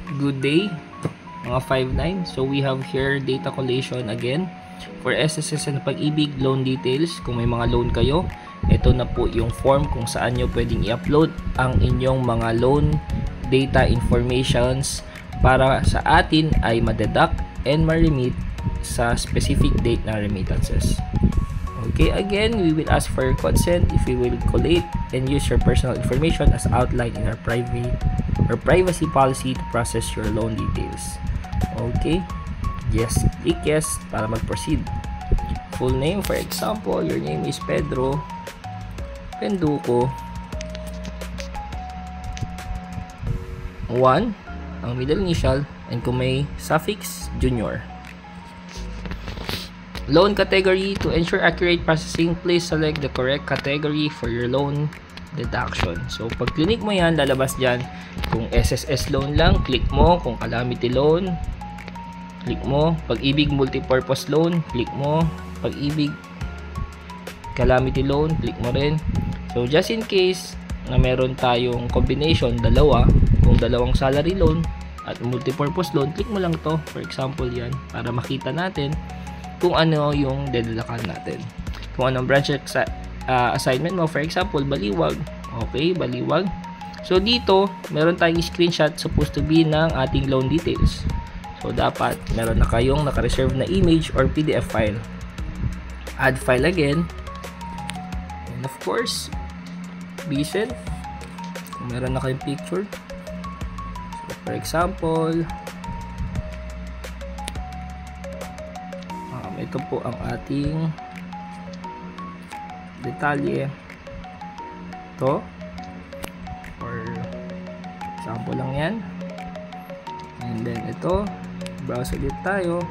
Good day, mga 5-9. So we have here data collation again for SSS and Pag-ibig loan details. Kung may mga loan kayo, ito na po yung form kung saan nyo pwedeng i-upload ang inyong mga loan data informations para sa atin ay ma-deduct and ma-remit sa specific date na remittances. Okay, again, we will ask for your consent if we will collate and use your personal information as outlined in our privacy policy to process your loan details. Okay, yes, click yes para mag-proceed. Full name, for example, your name is Pedro Penduko 1, ang middle initial, and kung may suffix, junior. Loan category. To ensure accurate processing, please select the correct category for your loan deduction. So pag click mo yan, lalabas dyan kung SSS loan lang, click mo. Kung calamity loan, click mo. Pag-ibig multipurpose loan, click mo. Pag-ibig calamity loan, click mo rin. So just in case na meron tayong combination, dalawa, kung dalawang salary loan at multipurpose loan, click mo lang to. For example yan, para makita natin kung ano yung deduction natin. Kung anong branch assignment mo, for example, Baliwag. Okay, Baliwag. So dito, meron tayong screenshot supposed to be ng ating loan details. So dapat meron na kayong naka-reserve na image or PDF file. Add file again. And of course, Bsend. Kung meron na kayong picture. So for example, ito po ang ating detalye. Ito. For example lang yan. And then ito. Browse ulit tayo.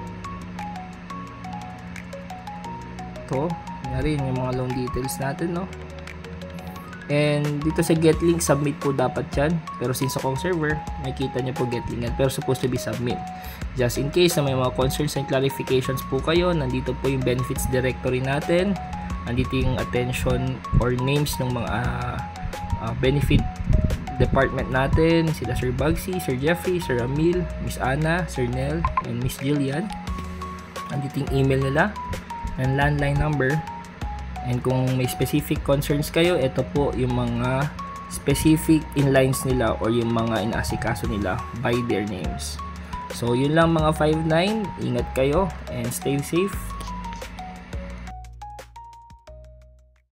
Ito. Yan rin yung mga loan details natin, no? And dito sa get link, submit po dapat yan. Pero since akong server, makikita nyo po get link yan. Pero supposed to be submit. Just in case na may mga concerns and clarifications po kayo, nandito po yung benefits directory natin. Nandito yung attention or names ng mga benefit department natin. Sila Sir Bugsy, Sir Jeffrey, Sir Ramil, Miss Anna, Sir Nel, and Miss Jillian. Nandito yung email nila and landline number. And kung may specific concerns kayo, ito po yung mga specific inlines nila or yung mga inaasikaso nila by their names. So yun lang mga 5-9, ingat kayo and stay safe.